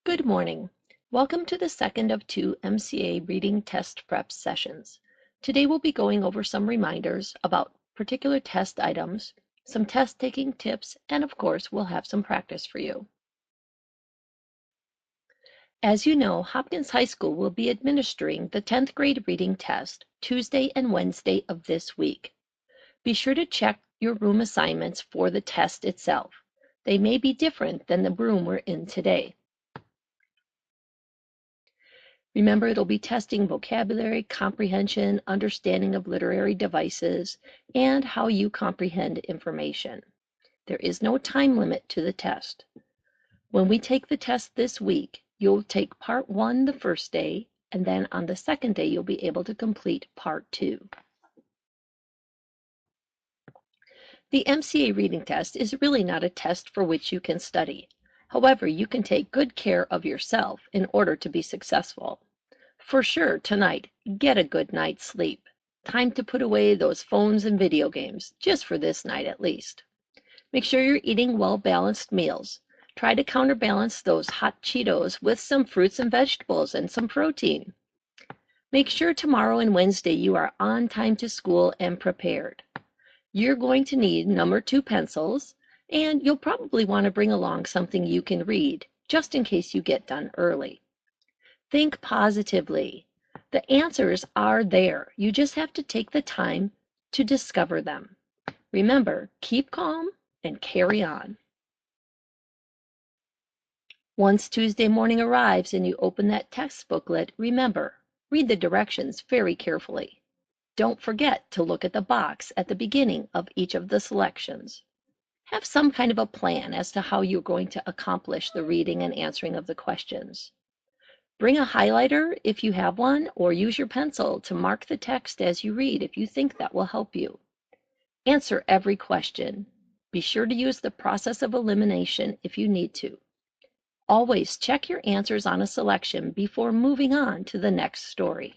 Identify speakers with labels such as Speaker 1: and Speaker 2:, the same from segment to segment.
Speaker 1: Good morning. Welcome to the second of two MCA reading test prep sessions. Today we'll be going over some reminders about particular test items, some test taking tips, and of course we'll have some practice for you. As you know, Hopkins High School will be administering the 10th grade reading test Tuesday and Wednesday of this week. Be sure to check your room assignments for the test itself. They may be different than the room we're in today. Remember, it'll be testing vocabulary, comprehension, understanding of literary devices, and how you comprehend information. There is no time limit to the test. When we take the test this week, you'll take part 1 the first day, and then on the second day, you'll be able to complete part 2. The MCA reading test is really not a test for which you can study. However, you can take good care of yourself in order to be successful. For sure, tonight, get a good night's sleep. Time to put away those phones and video games, just for this night at least. Make sure you're eating well-balanced meals. Try to counterbalance those hot Cheetos with some fruits and vegetables and some protein. Make sure tomorrow and Wednesday you are on time to school and prepared. You're going to need number 2 pencils, and you'll probably want to bring along something you can read, just in case you get done early. Think positively. The answers are there. You just have to take the time to discover them. Remember, keep calm and carry on. Once Tuesday morning arrives and you open that text booklet, remember, read the directions very carefully. Don't forget to look at the box at the beginning of each of the selections. Have some kind of a plan as to how you're going to accomplish the reading and answering of the questions. Bring a highlighter if you have one, or use your pencil to mark the text as you read if you think that will help you. Answer every question. Be sure to use the process of elimination if you need to. Always check your answers on a selection before moving on to the next story.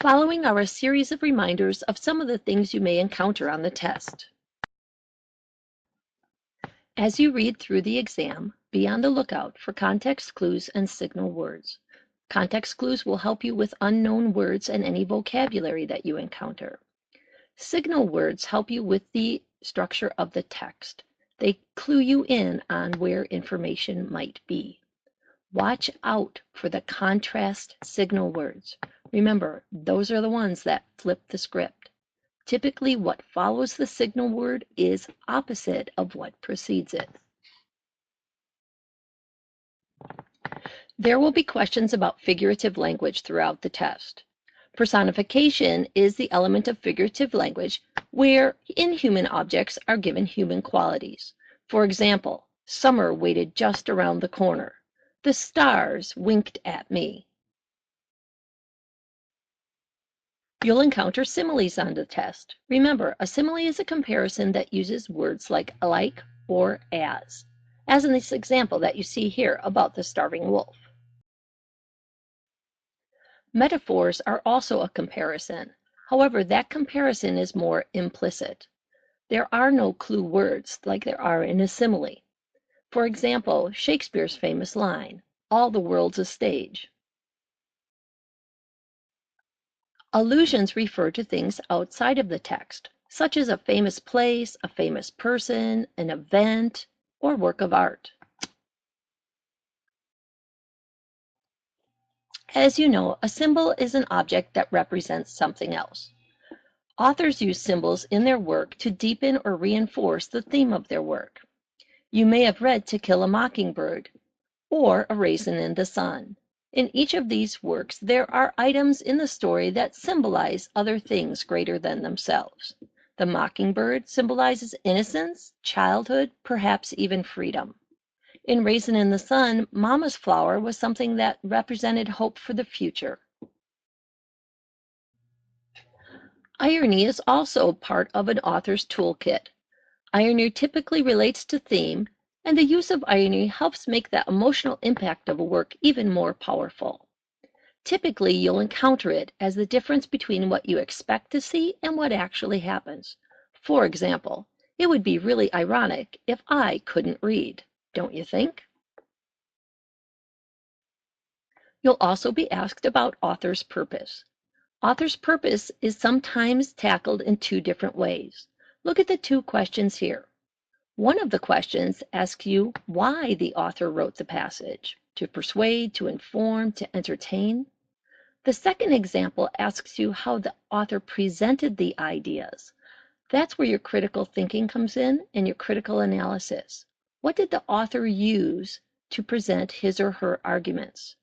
Speaker 1: Following are a series of reminders of some of the things you may encounter on the test. As you read through the exam, be on the lookout for context clues and signal words. Context clues will help you with unknown words and any vocabulary that you encounter. Signal words help you with the structure of the text. They clue you in on where information might be. Watch out for the contrast signal words. Remember, those are the ones that flip the script. Typically, what follows the signal word is opposite of what precedes it. There will be questions about figurative language throughout the test. Personification is the element of figurative language where inhuman objects are given human qualities. For example, summer waited just around the corner. The stars winked at me. You'll encounter similes on the test. Remember, a simile is a comparison that uses words like or as in this example that you see here about the starving wolf. Metaphors are also a comparison. However, that comparison is more implicit. There are no clue words like there are in a simile. For example, Shakespeare's famous line, "All the world's a stage." Allusions refer to things outside of the text, such as a famous place, a famous person, an event, or work of art. As you know, a symbol is an object that represents something else. Authors use symbols in their work to deepen or reinforce the theme of their work. You may have read To Kill a Mockingbird or A Raisin in the Sun. In each of these works, there are items in the story that symbolize other things greater than themselves. The mockingbird symbolizes innocence, childhood, perhaps even freedom. In Raisin in the Sun, Mama's flower was something that represented hope for the future. Irony is also part of an author's toolkit. Irony typically relates to theme, and the use of irony helps make that emotional impact of a work even more powerful. Typically, you'll encounter it as the difference between what you expect to see and what actually happens. For example, it would be really ironic if I couldn't read. don't you think? You'll also be asked about author's purpose. Author's purpose is sometimes tackled in two different ways. Look at the two questions here. One of the questions asks you why the author wrote the passage: to persuade, to inform, to entertain. The second example asks you how the author presented the ideas. That's where your critical thinking comes in and your critical analysis. What did the author use to present his or her arguments?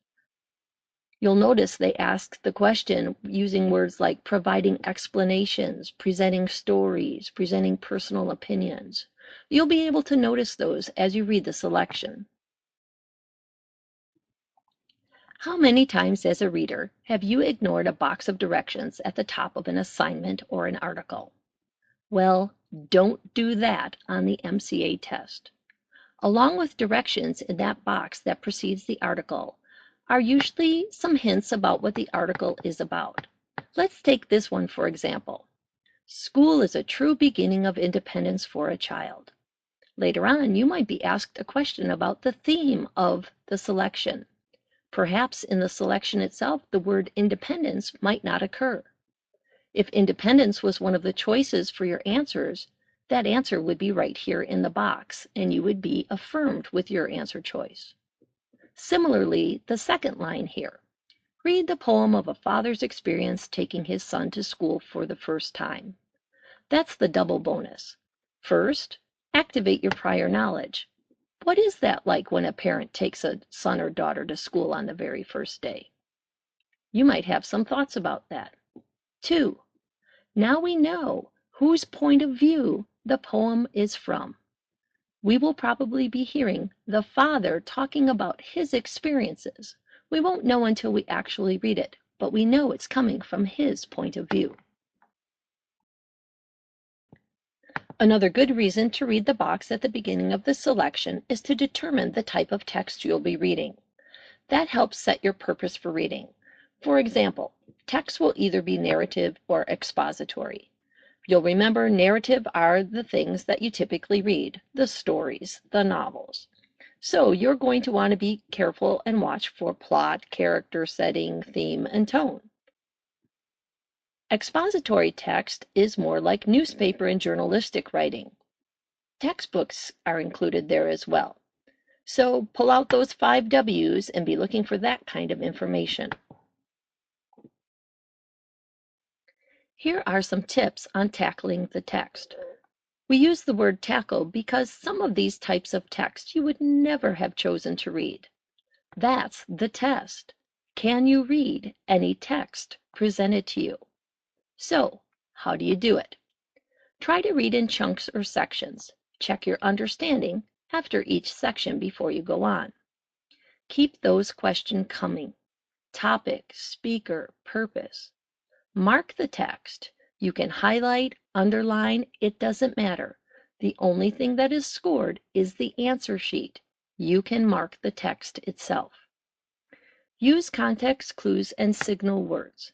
Speaker 1: You'll notice they ask the question using words like providing explanations, presenting stories, presenting personal opinions. You'll be able to notice those as you read the selection. How many times as a reader have you ignored a box of directions at the top of an assignment or an article? Well, don't do that on the MCA test. Along with directions in that box that precedes the article are usually some hints about what the article is about. Let's take this one for example. School is a true beginning of independence for a child. Later on, you might be asked a question about the theme of the selection. Perhaps in the selection itself, the word independence might not occur. If independence was one of the choices for your answers, that answer would be right here in the box, and you would be affirmed with your answer choice. Similarly, the second line here. Read the poem of a father's experience taking his son to school for the first time. That's the double bonus. First, activate your prior knowledge. What is that like when a parent takes a son or daughter to school on the very first day? You might have some thoughts about that. Two, now we know whose point of view the poem is from. We will probably be hearing the father talking about his experiences. We won't know until we actually read it, but we know it's coming from his point of view. Another good reason to read the box at the beginning of the selection is to determine the type of text you'll be reading. That helps set your purpose for reading. For example, text will either be narrative or expository. You'll remember narrative are the things that you typically read, the stories, the novels. So you're going to want to be careful and watch for plot, character, setting, theme, and tone. Expository text is more like newspaper and journalistic writing. Textbooks are included there as well. So pull out those 5 W's and be looking for that kind of information. Here are some tips on tackling the text. We use the word tackle because some of these types of text you would never have chosen to read. That's the test. Can you read any text presented to you? So, how do you do it? Try to read in chunks or sections. Check your understanding after each section before you go on. Keep those questions coming. Topic, speaker, purpose. Mark the text. You can highlight, underline, it doesn't matter. The only thing that is scored is the answer sheet. You can mark the text itself. Use context clues and signal words.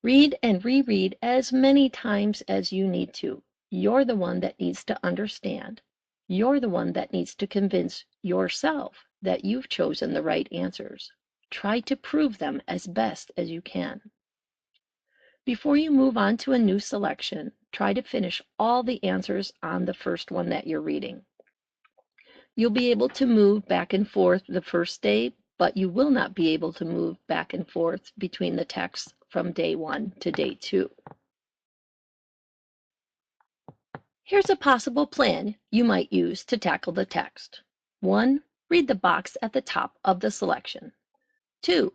Speaker 1: Read and reread as many times as you need to. You're the one that needs to understand. You're the one that needs to convince yourself that you've chosen the right answers. Try to prove them as best as you can. Before you move on to a new selection, try to finish all the answers on the first one that you're reading. You'll be able to move back and forth the first day, but you will not be able to move back and forth between the texts from day 1 to day 2. Here's a possible plan you might use to tackle the text. 1. Read the box at the top of the selection. 2.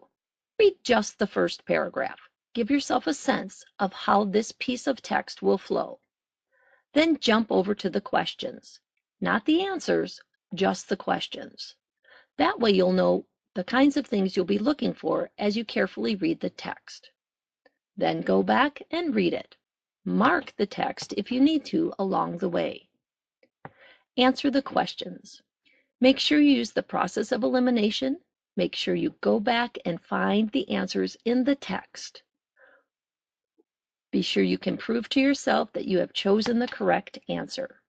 Speaker 1: Read just the first paragraph. Give yourself a sense of how this piece of text will flow. Then jump over to the questions. Not the answers, just the questions. That way you'll know the kinds of things you'll be looking for as you carefully read the text. Then go back and read it. Mark the text if you need to along the way. Answer the questions. Make sure you use the process of elimination. Make sure you go back and find the answers in the text. Be sure you can prove to yourself that you have chosen the correct answer.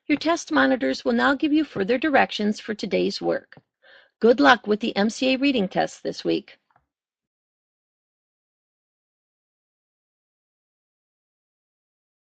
Speaker 1: Your test monitors will now give you further directions for today's work. Good luck with the MCA reading test this week.